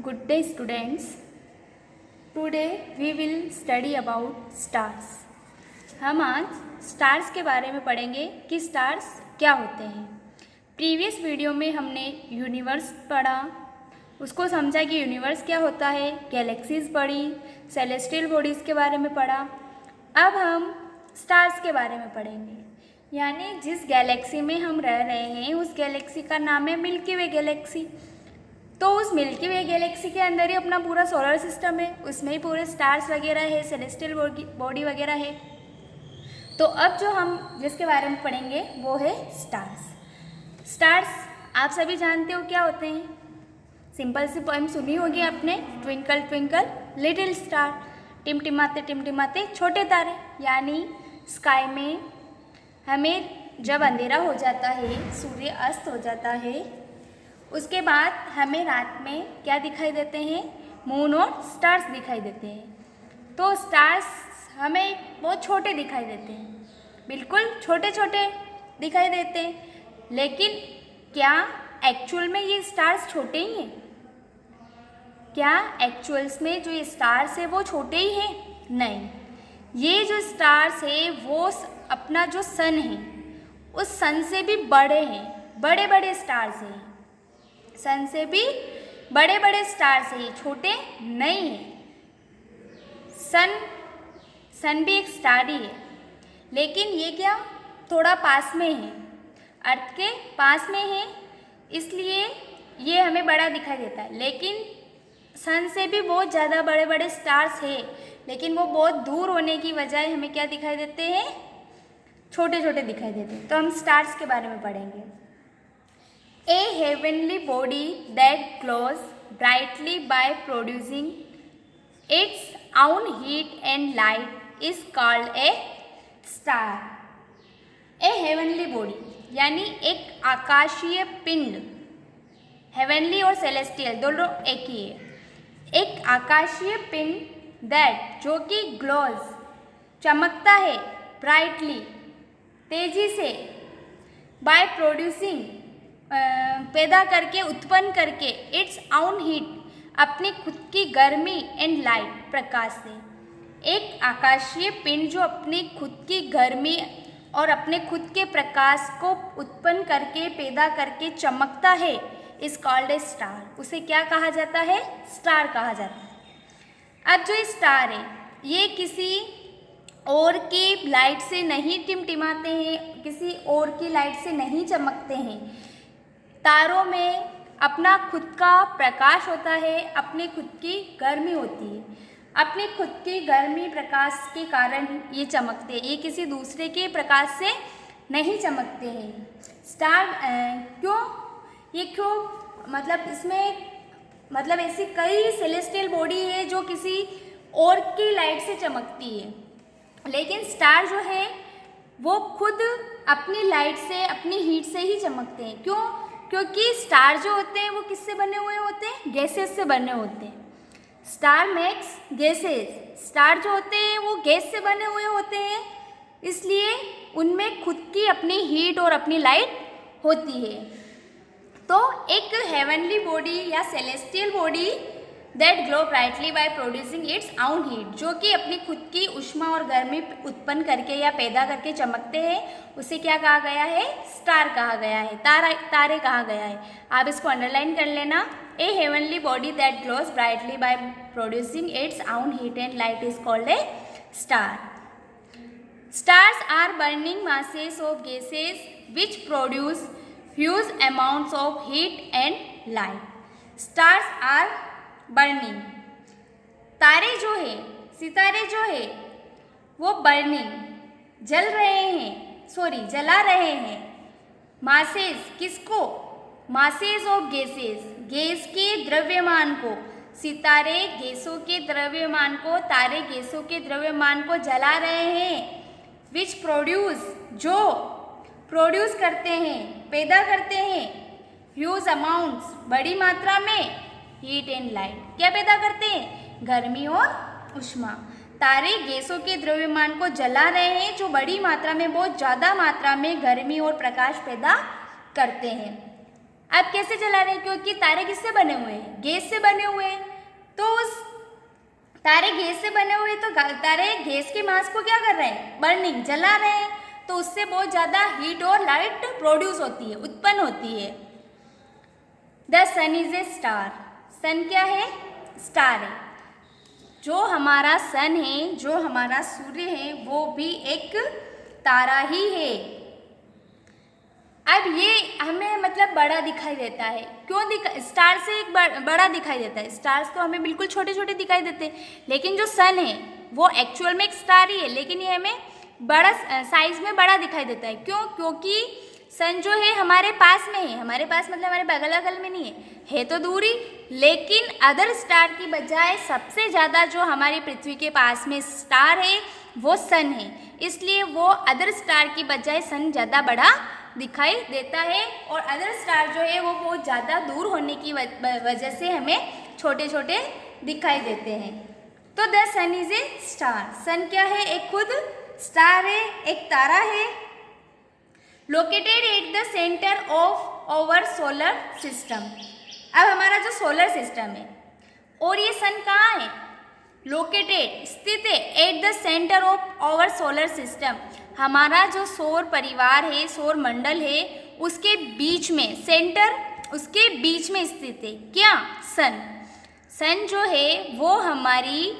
Good day, students. Today we will study about stars. हम आज stars के बारे में पढ़ेंगे कि स्टार्स क्या होते हैं। प्रीवियस वीडियो में हमने यूनिवर्स पढ़ा, उसको समझा कि यूनिवर्स क्या होता है, गैलेक्सीज पढ़ी, सेलेस्टियल बॉडीज़ के बारे में पढ़ा। अब हम स्टार्स के बारे में पढ़ेंगे, यानी जिस गैलेक्सी में हम रह रहे हैं उस गैलेक्सी का नाम है मिल्की वे गैलेक्सी। तो उस मिल्की वे गैलेक्सी के अंदर ही अपना पूरा सोलर सिस्टम है, उसमें ही पूरे स्टार्स वगैरह है, सेलेस्टियल बॉडी वगैरह है। तो अब जो हम जिसके बारे में पढ़ेंगे वो है स्टार्स। स्टार्स आप सभी जानते हो क्या होते हैं। सिंपल सी पोएम सुनी होगी आपने, ट्विंकल ट्विंकल लिटिल स्टार, टिमटिमाते छोटे तारे। यानी स्काई में हमें जब अंधेरा हो जाता है, सूर्य अस्त हो जाता है, उसके बाद हमें रात में क्या दिखाई देते हैं, मून और स्टार्स दिखाई देते हैं। तो स्टार्स हमें बहुत छोटे दिखाई देते हैं, बिल्कुल छोटे छोटे दिखाई देते हैं। लेकिन क्या एक्चुअल में ये स्टार्स छोटे ही हैं? क्या एक्चुअल्स में जो ये स्टार्स है वो छोटे ही हैं? नहीं, ये जो स्टार्स है वो अपना जो सन है उस सन से भी बड़े हैं, बड़े बड़े स्टार्स हैं। सन से भी बड़े बड़े स्टार्स हैं, छोटे नहीं हैं। सन भी एक स्टार ही है, लेकिन ये क्या थोड़ा पास में है, अर्थ के पास में है, इसलिए ये हमें बड़ा दिखाई देता है। लेकिन सन से भी बहुत ज़्यादा बड़े बड़े स्टार्स हैं, लेकिन वो बहुत दूर होने की वजह हमें क्या दिखाई देते हैं, छोटे छोटे दिखाई देते हैं। तो हम स्टार्स के बारे में पढ़ेंगे। A heavenly body that glows brightly by producing its own heat and light is called a star. A heavenly body यानी एक आकाशीय पिंड, हेवनली और सेलेस्टियल दोनों एक ही है। एक आकाशीय पिंड दैट जो कि ग्लोज चमकता है, ब्राइटली तेजी से, बाय प्रोड्यूसिंग पैदा करके, उत्पन्न करके, इट्स आउन हीट अपनी खुद की गर्मी एंड लाइट प्रकाश से। एक आकाशीय पिंड जो अपनी खुद की गर्मी और अपने खुद के प्रकाश को उत्पन्न करके, पैदा करके चमकता है, इज कॉल्ड ए स्टार। उसे क्या कहा जाता है? स्टार कहा जाता है। अब जो स्टार है ये किसी और की लाइट से नहीं टिमटिमाते हैं, किसी और की लाइट से नहीं चमकते हैं। तारों में अपना खुद का प्रकाश होता है, अपनी खुद की गर्मी होती है। अपनी खुद की गर्मी प्रकाश के कारण ये चमकते हैं, ये किसी दूसरे के प्रकाश से नहीं चमकते हैं। स्टार क्यों मतलब इसमें ऐसी कई सेलेस्टियल बॉडी है जो किसी और की लाइट से चमकती है, लेकिन स्टार जो है वो खुद अपनी लाइट से, अपनी हीट से ही चमकते हैं। क्यों? क्योंकि स्टार जो होते हैं वो किससे बने हुए होते हैं? गैसेस से बने होते हैं। स्टार मेक्स गैसेस, स्टार जो होते हैं वो गैस से बने हुए होते हैं, इसलिए उनमें खुद की अपनी हीट और अपनी लाइट होती है। तो एक हेवनली बॉडी या celestial body that glow brightly by producing its own heat, जो कि अपनी खुद की ऊष्मा और गर्मी उत्पन्न करके या पैदा करके चमकते हैं, उसे क्या कहा गया है? स्टार कहा गया है, तारे कहा गया है। आप इसको अंडरलाइन कर लेना। A heavenly body that glows brightly by producing its own heat and light is called a star. Stars are burning masses of gases which produce huge amounts of heat and light. Stars are burning, तारे जो है, सितारे जो है वो burning, जला रहे हैं। मासेस किसको? मासेस ऑफ गैसेस, गैस के द्रव्यमान को। सितारे गैसों के द्रव्यमान को, तारे गैसों के द्रव्यमान को जला रहे हैं। विच प्रोड्यूस, जो प्रोड्यूस करते हैं, पैदा करते हैं, ह्यूज अमाउंट्स बड़ी मात्रा में, हीट एंड लाइट क्या पैदा करते हैं? गर्मी और ऊष्मा। तारे गैसों के द्रव्यमान को जला रहे हैं जो बड़ी मात्रा में, बहुत ज़्यादा मात्रा में गर्मी और प्रकाश पैदा करते हैं। अब कैसे जला रहे हैं, क्योंकि तारे किससे बने हुए हैं, गैस से बने हुए हैं। तो उस तारे गैस से बने हुए, तो तारे गैस के मास को क्या कर रहे हैं, बर्निंग, जला रहे हैं। तो उससे बहुत ज़्यादा हीट और लाइट प्रोड्यूस होती है, उत्पन्न होती है। The sun is a star. Sun क्या है, स्टार है। जो हमारा सन है, जो हमारा सूर्य है, वो भी एक तारा ही है। अब ये हमें मतलब बड़ा दिखाई देता है, क्यों स्टार से एक बड़ा दिखाई देता है। स्टार्स तो हमें बिल्कुल छोटे छोटे दिखाई देते हैं, लेकिन जो सन है वो एक्चुअल में एक स्टार ही है, लेकिन ये हमें बड़ा साइज में बड़ा दिखाई देता है। क्यों, क्योंकि सन जो है हमारे पास में है, हमारे पास मतलब हमारे बगल अगल में नहीं है तो दूरी, लेकिन अदर स्टार की बजाय सबसे ज़्यादा जो हमारी पृथ्वी के पास में स्टार है वो सन है, इसलिए वो अदर स्टार की बजाय सन ज़्यादा बड़ा दिखाई देता है। और अदर स्टार जो है वो बहुत ज़्यादा दूर होने की वजह से हमें छोटे छोटे दिखाई देते हैं। तो the sun is a star. Sun क्या है, एक खुद स्टार है, एक तारा है। Located at the centre of our solar system. अब हमारा जो सोलर सिस्टम है और ये सन कहाँ है, लोकेटेड, स्थित है, at the centre of our solar system. हमारा जो सौर परिवार है, सौर मंडल है, उसके बीच में, सेंटर उसके बीच में स्थित है क्या, सन। सन जो है वो हमारे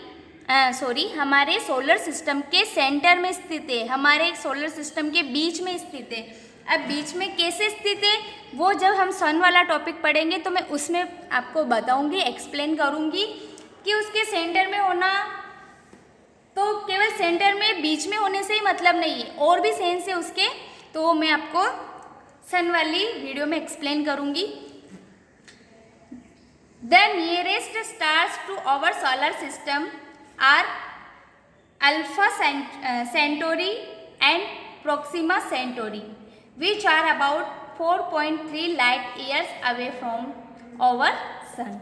सोलर सिस्टम के सेंटर में स्थित है, हमारे सोलर सिस्टम के बीच में स्थित है। अब बीच में कैसे स्थित है, वो जब हम सन वाला टॉपिक पढ़ेंगे तो मैं उसमें आपको बताऊंगी, एक्सप्लेन करूंगी कि उसके सेंटर में होना, तो केवल सेंटर में बीच में होने से ही मतलब नहीं है, और भी सेंस है उसके, तो वो मैं आपको सन वाली वीडियो में एक्सप्लेन करूंगी। The nearest stars to our solar system are Alpha Centauri and Proxima Centauri, which are about 4.3 light years away from our sun.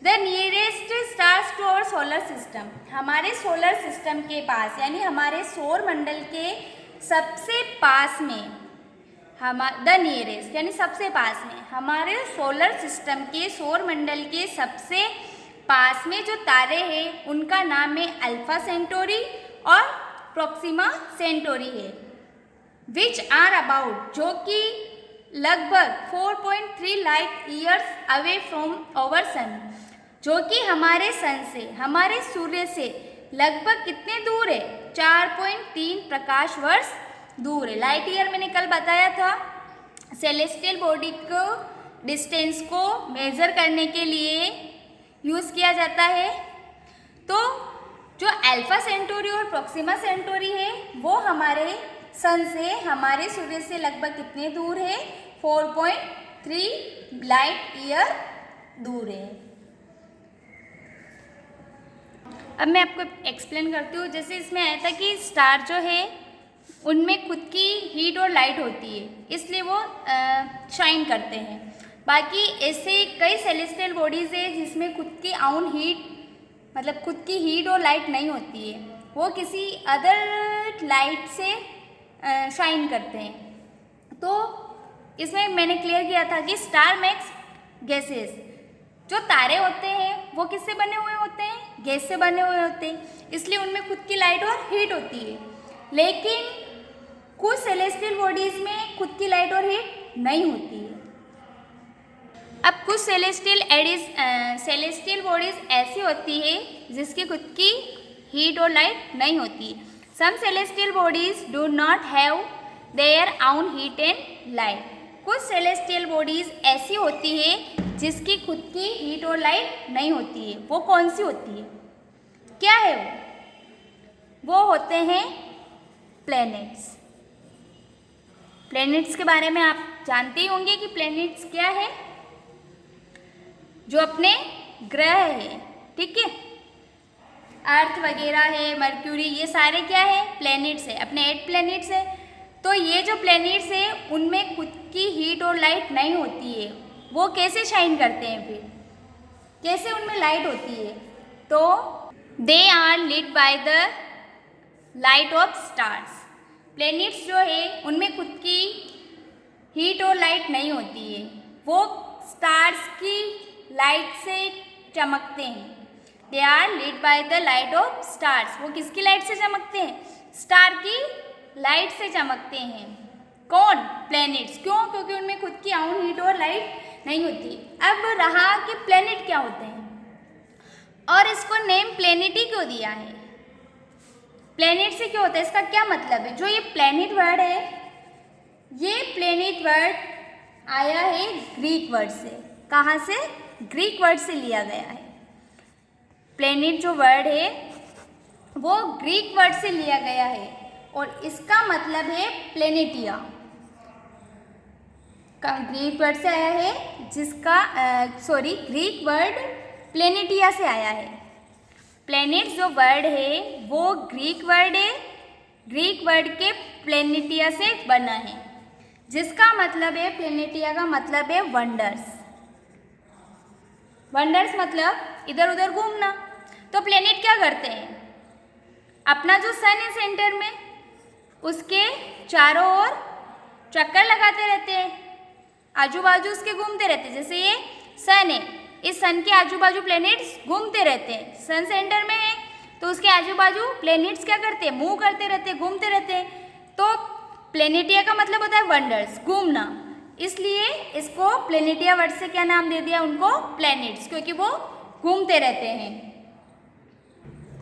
The nearest stars to our solar system, हमारे solar system के पास यानी हमारे सौर मंडल के सबसे पास में, the nearest यानी सबसे पास में, हमारे सोलर सिस्टम के सौर मंडल के सबसे पास में जो तारे हैं उनका नाम है अल्फा सेंटोरी और प्रोक्सिमा सेंटोरी है। विच आर अबाउट, जो कि लगभग 4.3 light years away from our sun, जो कि हमारे सन से, हमारे सूर्य से लगभग कितने दूर है, 4.3 प्रकाश वर्ष दूर है। लाइट ईयर मैंने कल बताया था, सेलेस्टियल बॉडी को डिस्टेंस को मेजर करने के लिए यूज़ किया जाता है। तो जो अल्फा सेंटोरी और प्रोक्सिमा सेंटोरी है वो हमारे सन से, हमारे सूर्य से लगभग कितने दूर है, 4.3 लाइट ईयर दूर है। अब मैं आपको एक्सप्लेन करती हूँ। जैसे इसमें आया था कि स्टार जो है उनमें खुद की हीट और लाइट होती है, इसलिए वो शाइन करते हैं। बाकी ऐसे कई सेलेस्टियल बॉडीज़ है जिसमें खुद की आउन हीट, मतलब खुद की हीट और लाइट नहीं होती है, वो किसी अदर लाइट से शाइन करते हैं। तो इसमें मैंने क्लियर किया था कि स्टार मेक्स गैसेस, जो तारे होते हैं वो किससे बने हुए होते हैं, गैस से बने हुए होते हैं, इसलिए उनमें खुद की लाइट और हीट होती है। लेकिन कुछ सेलेस्टियल बॉडीज़ में खुद की लाइट और हीट नहीं होती है। अब कुछ सेलेस्टियल बॉडीज़ ऐसी होती है जिसकी खुद की हीट और लाइट नहीं होती। Some celestial bodies do not have their own heat and light. कुछ सेलेस्टियल बॉडीज़ ऐसी होती है जिसकी खुद की हीट और लाइट नहीं होती है। वो कौन सी होती है, क्या है वो होते हैं प्लैनेट्स। प्लैनेट्स के बारे में आप जानते ही होंगे कि प्लैनेट्स क्या है, जो अपने ग्रह है, ठीक है, अर्थ वगैरह है, मर्क्यूरी, ये सारे क्या है, प्लैनेट्स है, अपने 8 प्लैनेट्स है। तो ये जो प्लैनेट्स है उनमें खुद की हीट और लाइट नहीं होती है। वो कैसे शाइन करते हैं, फिर कैसे उनमें लाइट होती है, तो they are lit by the light of stars. Planets जो है उनमें खुद की हीट और लाइट नहीं होती है, वो स्टार्स की लाइट से चमकते हैं। They are lead by the light of stars. वो किसकी लाइट से चमकते हैं? स्टार की लाइट से चमकते हैं। कौन? प्लैनेट्स। क्यों? क्योंकि उनमें खुद की आउन हीट और लाइट नहीं होती। अब रहा कि प्लैनेट क्या होते हैं और इसको नेम प्लैनेट ही क्यों दिया है? प्लैनेट से क्यों होता है, इसका क्या मतलब है? जो ये प्लैनेट वर्ड है, ये प्लैनेट वर्ड आया है ग्रीक वर्ड से। कहाँ से? ग्रीक वर्ड से लिया गया है। प्लैनेट जो वर्ड है वो ग्रीक वर्ड से लिया गया है और इसका मतलब है प्लेनेटिया। ग्रीक वर्ड से आया है जिसका ग्रीक वर्ड प्लेनेटिया से आया है। प्लेनेट जो वर्ड है वो ग्रीक वर्ड है, ग्रीक वर्ड के प्लेनेटिया से बना है, जिसका मतलब है, प्लेनेटिया का मतलब है वंडर्स। वंडर्स मतलब इधर उधर घूमना। तो प्लेनेट क्या करते हैं? अपना जो सन है सेंटर में, उसके चारों ओर चक्कर लगाते रहते हैं, आजू बाजू उसके घूमते रहते हैं। जैसे ये सन है, इस सन के आजू बाजू प्लैनेट्स घूमते रहते हैं। सन सेंटर में है तो उसके आजू बाजू प्लैनेट्स क्या करते हैं? मूव करते रहते हैं, घूमते रहते हैं। तो प्लेनेटिया का मतलब होता है वंडर्स, घूमना। इसलिए इसको प्लेनेटिया वर्ड से क्या नाम दे दिया उनको? प्लैनेट्स, क्योंकि वो घूमते रहते हैं।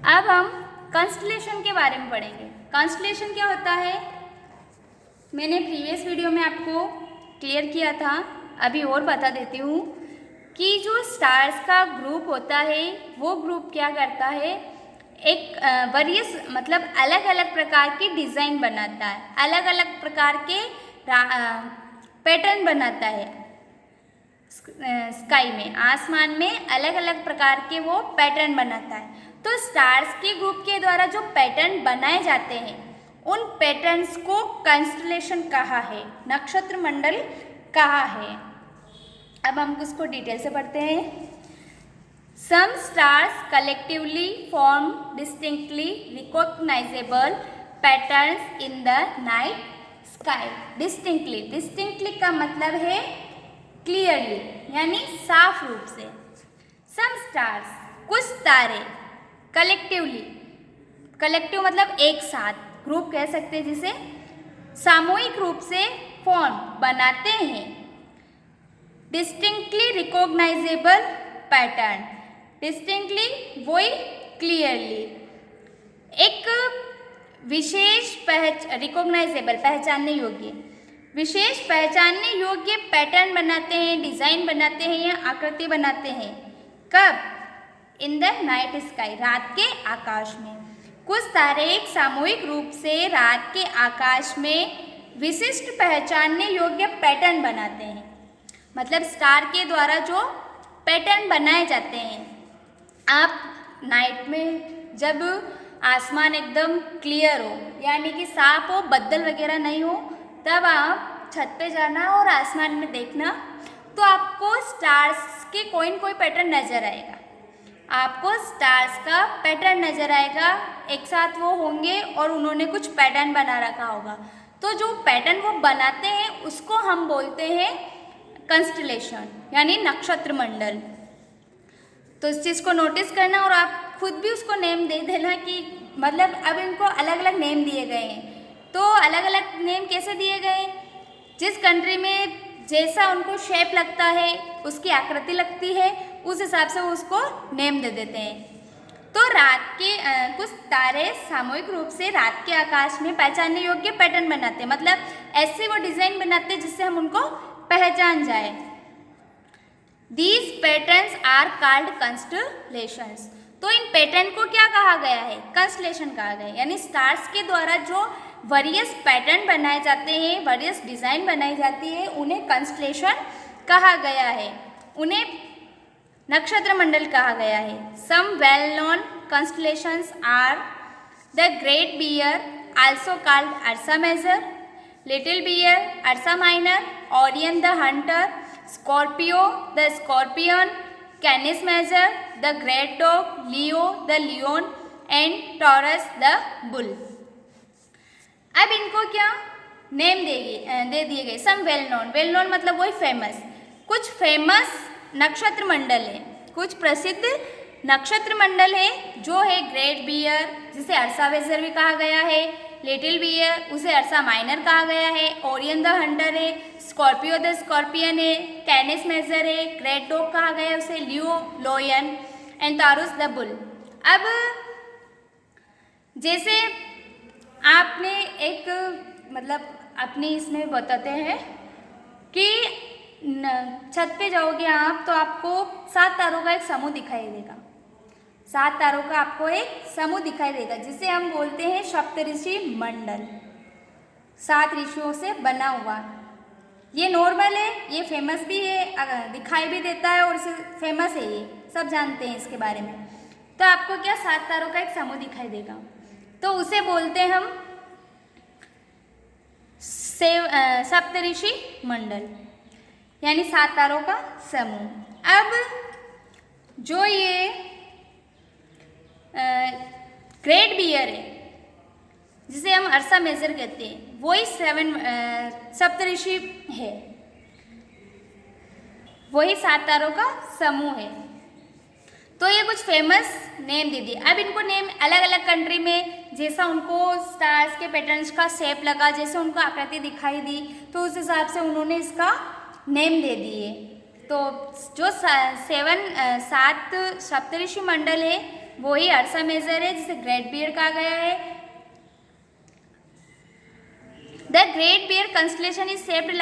अब हम कॉन्स्टलेशन के बारे में पढ़ेंगे। कॉन्स्टलेशन क्या होता है? मैंने प्रीवियस वीडियो में आपको क्लियर किया था, अभी और बता देती हूँ कि जो स्टार्स का ग्रुप होता है वो ग्रुप क्या करता है? एक वेरियस मतलब अलग अलग प्रकार की डिज़ाइन बनाता है, अलग अलग प्रकार के पैटर्न बनाता है। स्काई में, आसमान में अलग अलग प्रकार के वो पैटर्न बनाता है। तो स्टार्स के ग्रुप के द्वारा जो पैटर्न बनाए जाते हैं उन पैटर्न्स को कॉन्स्टलेशन कहा है, नक्षत्र मंडल कहा है। अब हम उसको डिटेल से पढ़ते हैं। Some stars collectively form distinctly recognisable patterns in the night sky. Distinctly, distinctly का मतलब है क्लियरली, यानी साफ रूप से। सम स्टार्स, कुछ तारे, कलेक्टिवली, कलेक्टिव मतलब एक साथ, ग्रुप कह सकते हैं जिसे, सामूहिक रूप से फॉर्म बनाते हैं डिस्टिंक्टली रिकॉग्नाइजेबल पैटर्न। डिस्टिंक्टली वही क्लियरली, एक विशेष रिकॉग्नाइजेबल पहचानने योग्य, विशेष पहचानने योग्य पैटर्न बनाते हैं, डिज़ाइन बनाते हैं या आकृति बनाते हैं। कब? इन द नाइट स्काई, रात के आकाश में। कुछ तारे एक सामूहिक रूप से रात के आकाश में विशिष्ट पहचानने योग्य पैटर्न बनाते हैं। मतलब स्टार के द्वारा जो पैटर्न बनाए जाते हैं। आप नाइट में जब आसमान एकदम क्लियर हो, यानी कि साफ हो, बदल वगैरह नहीं हो, तब आप छत पे जाना और आसमान में देखना, तो आपको स्टार्स के कोई न कोई पैटर्न नज़र आएगा। आपको स्टार्स का पैटर्न नज़र आएगा, एक साथ वो होंगे और उन्होंने कुछ पैटर्न बना रखा होगा। तो जो पैटर्न वो बनाते हैं उसको हम बोलते हैं कॉन्स्टलेशन, यानी नक्षत्र मंडल। तो इस चीज़ को नोटिस करना और आप खुद भी उसको नेम दे देना कि मतलब अब इनको अलग अलग नेम दिए गए हैं। तो अलग अलग नेम कैसे दिए गए? जिस कंट्री में जैसा उनको शेप लगता है, उसकी आकृति लगती है, उस हिसाब से वो उसको नेम दे देते हैं। तो रात के कुछ तारे सामूहिक रूप से रात के आकाश में पहचानने योग्य पैटर्न बनाते हैं, मतलब ऐसे वो डिज़ाइन बनाते हैं जिससे हम उनको पहचान जाए। These patterns are called constellations। तो इन पैटर्न को क्या कहा गया है? कंस्टलेशन कहा गया है। यानी स्टार्स के द्वारा जो वेरियस पैटर्न बनाए जाते हैं, वेरियस डिज़ाइन बनाई जाती है, उन्हें कंस्टलेशन कहा गया है, उन्हें नक्षत्र मंडल कहा गया है। Some well known constellations are the Great Bear, also called Ursa Major, Little Bear, Ursa Minor, Orion the hunter, Scorpio the scorpion, Canis Major, the Great Dog, Leo the lion and Taurus the bull. अब इनको क्या name दे दिए गए? Some well known, well known मतलब वही famous, कुछ famous नक्षत्र मंडल है, कुछ प्रसिद्ध नक्षत्र मंडल है जो है ग्रेट बियर, जिसे अर्सा मेजर भी कहा गया है, लिटिल बियर उसे अर्सा माइनर कहा गया है, ओरियन द हंटर है, स्कॉर्पियो द स्कॉर्पियन है, कैनिस मेजर है, ग्रेट डॉग कहा गया है उसे, लियो लोयन एंड तारुस द बुल। अब जैसे आपने एक मतलब अपनी इसमें बताते हैं कि छत पे जाओगे आप तो आपको 7 तारों का एक समूह दिखाई देगा, 7 तारों का आपको एक समूह दिखाई देगा जिसे हम बोलते हैं सप्तऋषि मंडल, 7 ऋषियों से बना हुआ। ये नॉर्मल है, ये फेमस भी है, दिखाई भी देता है और इसे फेमस है, ये सब जानते हैं इसके बारे में। तो आपको क्या 7 तारों का एक समूह दिखाई देगा, तो उसे बोलते हैं हम सप्तऋषि मंडल, यानी 7 तारों का समूह। अब जो ये ग्रेट बियर है जिसे हम अर्सा मेजर कहते हैं, वही 7 सप्तऋषि है, वही 7 तारों का समूह है। तो ये कुछ फेमस नेम दे दिए। अब इनको नेम अलग अलग कंट्री में जैसा उनको स्टार्स के पैटर्न्स का शेप लगा, जैसे उनको आकृति दिखाई दी, तो उस हिसाब से उन्होंने इसका नेम दे दिए। तो जो 7 सप्तऋषि मंडल है वही अर्सा मेजर है जिसे ग्रेट बियर कहा गया है। The Great Bear constellation is shaped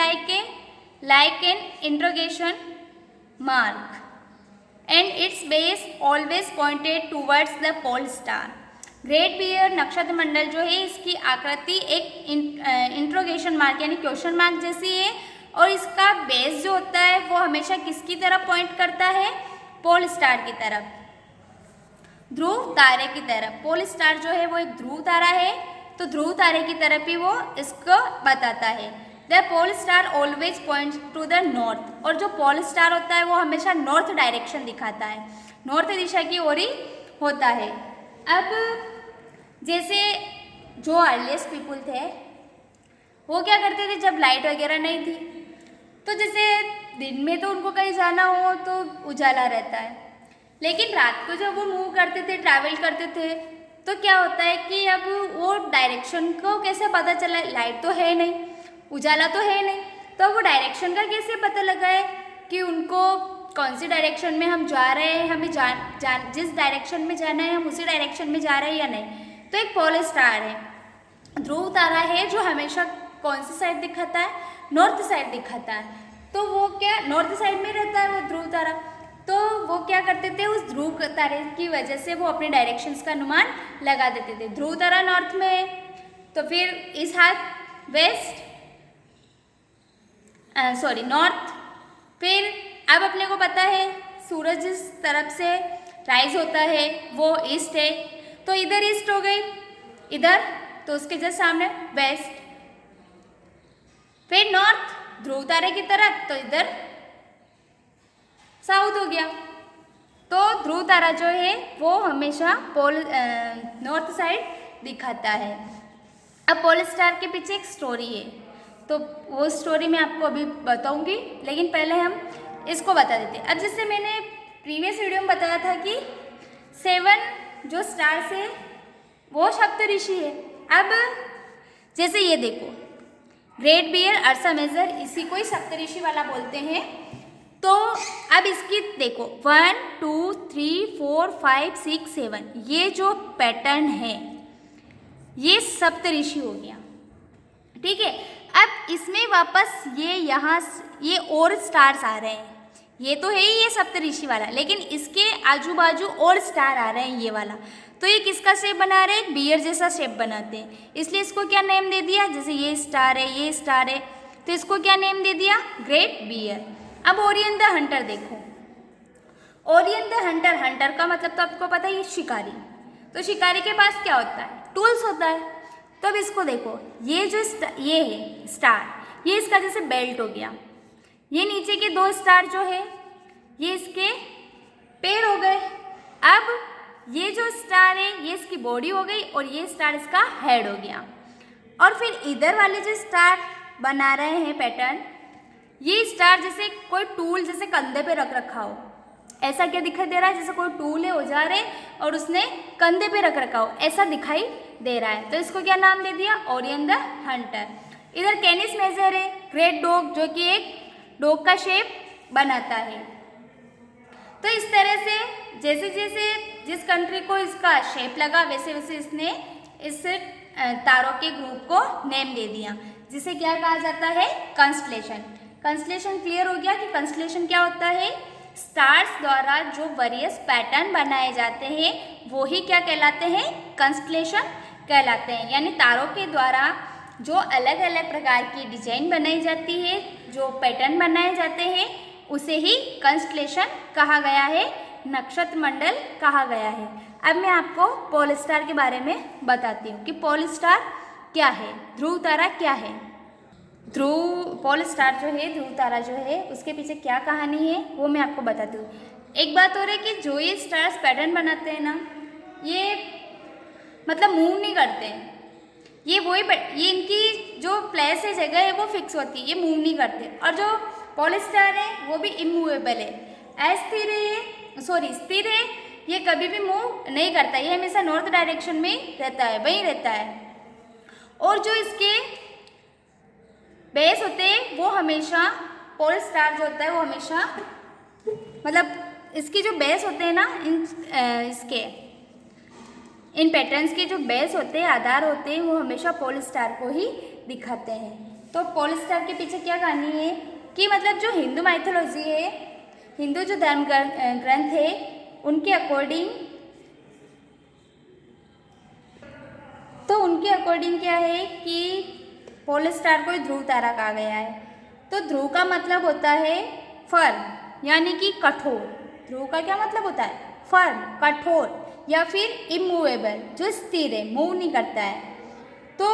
like an interrogation mark and its base always pointed towards the pole star। Great Bear नक्षत्र मंडल जो है इसकी आकृति एक इंट्रोगेशन मार्क यानी क्वेश्चन मार्क जैसी है, और इसका बेस जो होता है वो हमेशा किसकी तरफ पॉइंट करता है, पोल स्टार की तरफ, ध्रुव तारे की तरफ। पोल स्टार जो है वो एक ध्रुव तारा है, तो ध्रुव तारे की तरफ ही वो इसको बताता है। The pole star always points to the north, और जो पोल स्टार होता है वो हमेशा नॉर्थ डायरेक्शन दिखाता है, नॉर्थ दिशा की ओर ही होता है। अब जैसे जो अर्लीस्ट पीपुल थे वो क्या करते थे, जब लाइट वगैरह नहीं थी तो जैसे दिन में तो उनको कहीं जाना हो तो उजाला रहता है, लेकिन रात को जब वो मूव करते थे, ट्रैवल करते थे, तो क्या होता है कि अब वो डायरेक्शन को कैसे पता चला, लाइट तो है नहीं, उजाला तो है नहीं, तो वो डायरेक्शन का कैसे पता लगाए कि उनको कौन सी डायरेक्शन में हम जा रहे हैं, हमें जिस डायरेक्शन में जाना है हम उसी डायरेक्शन में जा रहे हैं या नहीं। तो एक पोल स्टार है, ध्रुव तारा है जो हमेशा कौन सी साइड दिखाता है, नॉर्थ साइड दिखाता है। तो वो क्या नॉर्थ साइड में रहता है वो ध्रुव तारा, तो वो क्या करते थे, उस ध्रुव तारे की वजह से वो अपने डायरेक्शंस का अनुमान लगा देते थे। ध्रुव तारा नॉर्थ में है तो फिर इस हाथ वेस्ट नॉर्थ, फिर अब अपने को पता है सूरज जिस तरफ से राइज होता है वो ईस्ट है, तो इधर ईस्ट हो गई, इधर तो उसके जस्ट सामने वेस्ट, फिर नॉर्थ ध्रुव तारे की तरफ, तो इधर साउथ हो गया। तो ध्रुव तारा जो है वो हमेशा पोल नॉर्थ साइड दिखाता है। अब पोल स्टार के पीछे एक स्टोरी है, तो वो स्टोरी मैं आपको अभी बताऊंगी, लेकिन पहले हम इसको बता देते हैं। अब जैसे मैंने प्रीवियस वीडियो में बताया था कि 7 जो स्टार्स है वो सप्तऋषि है। अब जैसे ये देखो ग्रेट बियर, अर्सा मेजर, इसी को ही सप्तऋषि वाला बोलते हैं। तो अब इसकी देखो 1 2 3 4 5 6 7 ये जो पैटर्न है ये सप्तऋषि हो गया, ठीक है। अब इसमें वापस यहाँ ये और स्टार्स आ रहे हैं, ये तो है ही ये सप्तऋषि वाला, लेकिन इसके आजू बाजू और स्टार आ रहे हैं ये वाला, तो ये किसका शेप बना रहे हैं, बियर जैसा शेप बनाते हैं, इसलिए इसको क्या नेम दे दिया, जैसे ये स्टार है ये स्टार है तो इसको क्या नेम दे दिया, ग्रेट बियर। अब ओरियन द हंटर देखो, ओरियन द हंटर, हंटर का मतलब तो आपको पता है ये शिकारी, तो शिकारी के पास क्या होता है, टूल्स होता है। तो अब इसको देखो, ये जो ये है स्टार, ये इसका जैसे बेल्ट हो गया, ये नीचे के 2 स्टार जो है ये इसके पैर हो गए। अब ये जो स्टार है ये इसकी बॉडी हो गई और ये स्टार इसका हेड हो गया। और फिर इधर वाले जो स्टार बना रहे हैं पैटर्न, ये स्टार जैसे कोई टूल जैसे कंधे पे रख रखा हो, ऐसा क्या दिखाई दे रहा है, जैसे कोई टूल है, औजार है और उसने कंधे पे रख रखा हो, ऐसा दिखाई दे रहा है। तो इसको क्या नाम दे दिया, ओरियन द हंटर। इधर कैनिस मेजर है, ग्रेट डॉग, जो कि एक डॉग का शेप बनाता है। तो इस तरह से जैसे जैसे जिस कंट्री को इसका शेप लगा वैसे वैसे इसने इस तारों के ग्रुप को नेम दे दिया, जिसे क्या कहा जाता है, कंस्टलेशन। कंस्टलेशन क्लियर हो गया कि कंस्टलेशन क्या होता है, स्टार्स द्वारा जो वेरियस पैटर्न बनाए जाते हैं वो ही क्या कहलाते हैं, कंस्टलेशन कहलाते हैं। यानी तारों के द्वारा जो अलग अलग प्रकार की डिजाइन बनाई जाती है, जो पैटर्न बनाए जाते हैं, उसे ही कंस्टलेशन कहा गया है, नक्षत्र मंडल कहा गया है। अब मैं आपको पोल स्टार के बारे में बताती हूँ कि पोल स्टार क्या है, ध्रुव तारा क्या है। पोल स्टार जो है, ध्रुव तारा जो है, उसके पीछे क्या कहानी है वो मैं आपको बताती हूँ। एक बात हो रही है कि जो ये स्टार्स पैटर्न बनाते हैं ना, ये मतलब मूव नहीं करते हैं, ये इनकी जो प्लेस है, जगह है, वो फिक्स होती है, ये मूव नहीं करते। और जो पोल स्टार है वो भी इमूवेबल है, स्थिर है, ये कभी भी मूव नहीं करता, ये हमेशा नॉर्थ डायरेक्शन में रहता है, वहीं रहता है। और जो इसके बेस होते हैं वो हमेशा, पोल स्टार जो होता है वो हमेशा, मतलब इसके जो बेस होते हैं ना, इन पैटर्न्स के जो बेस होते हैं, आधार होते हैं, वो हमेशा पोल स्टार को ही दिखाते हैं। तो पोल स्टार के पीछे क्या कहानी है कि मतलब जो हिंदू माइथोलॉजी है, हिंदू जो धर्म ग्रंथ है, उनके अकॉर्डिंग क्या है कि पोल स्टार को ध्रुव तारा कहा गया है। तो ध्रुव का मतलब होता है फर्म, यानी कि कठोर। ध्रुव का क्या मतलब होता है, फर्म, कठोर, या फिर इमूवेबल, जो स्थिर है, मूव नहीं करता है। तो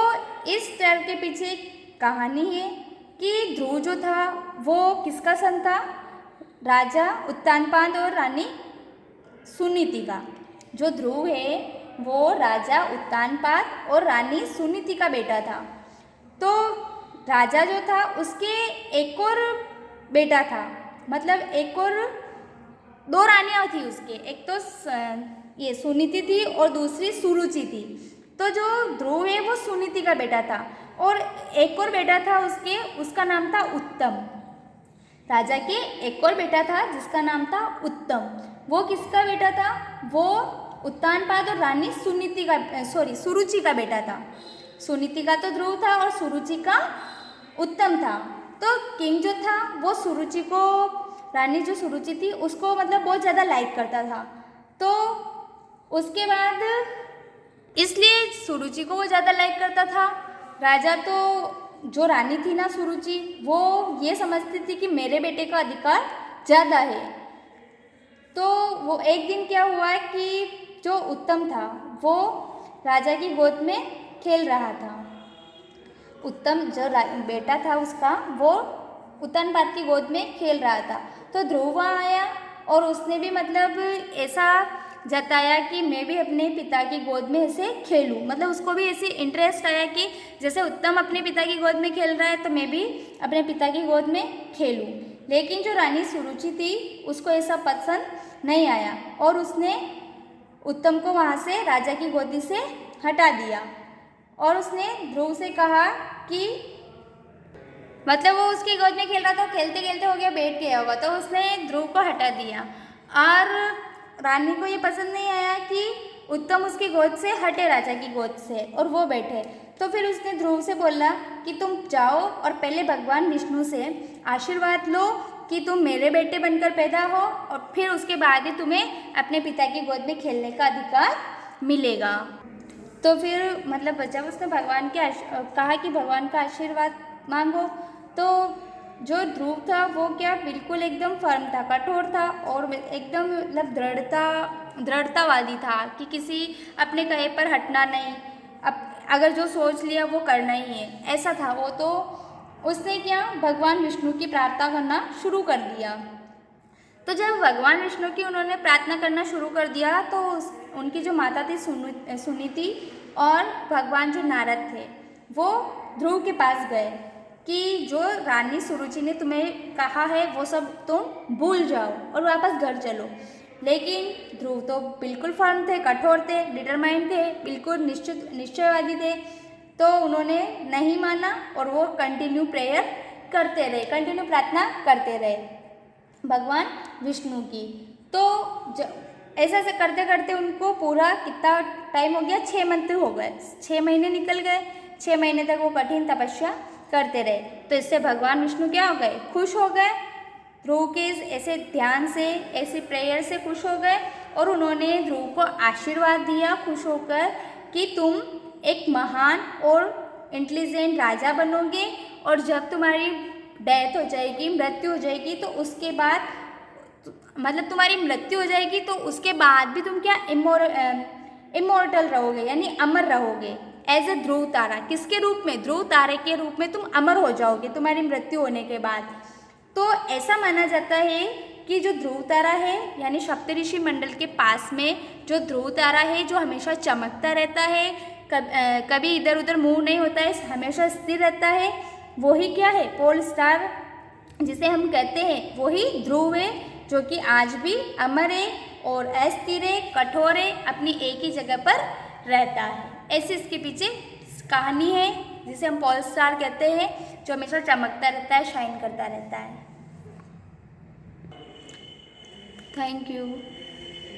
इस टर्म के पीछे कहानी है कि ध्रुव जो था वो किसका सन था, राजा उत्तानपाद और रानी सुनीति का। जो ध्रुव है वो राजा उत्तानपाद और रानी सुनीति का बेटा था। तो राजा जो था उसके एक और बेटा था, मतलब एक और दो रानियाँ थी उसके, एक तो ये सुनीति थी और दूसरी सुरुचि थी। तो जो ध्रुव है वो सुनीति का बेटा था, और एक और बेटा था उसका नाम था उत्तम। राजा के एक और बेटा था जिसका नाम था उत्तम। वो किसका बेटा था, वो उत्तानपाद और रानी सुरुचि का बेटा था। सुनीति का तो ध्रुव था और सुरुचि का उत्तम था। तो किंग जो था वो सुरुचि को, रानी जो सुरुचि थी उसको मतलब बहुत ज़्यादा लाइक करता था। तो उसके बाद इसलिए सुरुचि को वो ज़्यादा लाइक करता था। राजा तो जो रानी थी ना सुरुचि, वो ये समझती थी कि मेरे बेटे का अधिकार ज़्यादा है। तो वो एक दिन क्या हुआ कि जो उत्तम था वो राजा की गोद में खेल रहा था। उत्तम जो बेटा था उसका, वो उत्तानपाद की गोद में खेल रहा था। तो ध्रुव वहाँ आया और उसने भी मतलब ऐसा जताया कि मैं भी अपने पिता की गोद में ऐसे खेलूं, मतलब उसको भी ऐसे इंटरेस्ट आया कि जैसे उत्तम अपने पिता की गोद में खेल रहा है तो मैं भी अपने पिता की गोद में खेलूं। लेकिन जो रानी सुरुचि थी उसको ऐसा पसंद नहीं आया और उसने उत्तम को वहाँ से राजा की गोदी से हटा दिया। और उसने ध्रुव से कहा कि मतलब वो उसकी गोद में खेल रहा था, खेलते खेलते हो गया, बैठ गया होगा, तो उसने ध्रुव को हटा दिया। और रानी को ये पसंद नहीं आया कि उत्तम उसकी गोद से हटे राजा की गोद से और वो बैठे। तो फिर उसने ध्रुव से बोला कि तुम जाओ और पहले भगवान विष्णु से आशीर्वाद लो कि तुम मेरे बेटे बनकर पैदा हो, और फिर उसके बाद ही तुम्हें अपने पिता की गोद में खेलने का अधिकार मिलेगा। तो फिर मतलब जब उसने भगवान के कहा कि भगवान का आशीर्वाद मांगो, तो जो ध्रुव था वो क्या बिल्कुल एकदम फर्म था, कठोर था और एकदम मतलब दृढ़तावादी था कि किसी अपने कहे पर हटना नहीं, अगर जो सोच लिया वो करना ही है, ऐसा था वो। तो उसने क्या भगवान विष्णु की प्रार्थना करना शुरू कर दिया। तो जब भगवान विष्णु की उन्होंने प्रार्थना करना शुरू कर दिया तो उनकी जो माता थी सुनीति और भगवान जो नारद थे वो ध्रुव के पास गए कि जो रानी सुरुचि ने तुम्हें कहा है वो सब तुम भूल जाओ और वापस घर चलो। लेकिन ध्रुव तो बिल्कुल फर्म थे, कठोर थे, डिटरमाइंड थे, बिल्कुल निश्चयवादी थे। तो उन्होंने नहीं माना और वो कंटिन्यू प्रेयर करते रहे, कंटिन्यू प्रार्थना करते रहे भगवान विष्णु की। तो ऐसा ऐसे करते करते उनको पूरा कितना टाइम हो गया, 6 मंथ हो गए, 6 महीने निकल गए। 6 महीने तक वो कठिन तपस्या करते रहे। तो इससे भगवान विष्णु क्या हो गए, खुश हो गए। ध्रुव के ऐसे ध्यान से, ऐसे प्रेयर से खुश हो गए और उन्होंने ध्रुव को आशीर्वाद दिया खुश होकर कि तुम एक महान और इंटेलिजेंट राजा बनोगे और जब तुम्हारी डेथ हो जाएगी, मृत्यु हो जाएगी, तो उसके बाद मतलब तुम्हारी मृत्यु हो जाएगी तो उसके बाद भी तुम क्या इमोर्टल रहोगे, यानी अमर रहोगे एज ए ध्रुव तारा। किसके रूप में, ध्रुव तारे के रूप में तुम अमर हो जाओगे तुम्हारी मृत्यु होने के बाद। तो ऐसा माना जाता है कि जो ध्रुव तारा है, यानी सप्तऋषि मंडल के पास में जो ध्रुव तारा है, जो हमेशा चमकता रहता है, कभी इधर उधर मूव नहीं होता है, हमेशा स्थिर रहता है, वही क्या है, पोल स्टार जिसे हम कहते हैं, वही ध्रुव है, जो कि आज भी अमर है और अस्थिर है, कठोर है, अपनी एक ही जगह पर रहता है। ऐसे इसके पीछे कहानी है जिसे हम पोल स्टार कहते हैं, जो हमेशा चमकता रहता है, शाइन करता रहता है। Thank you.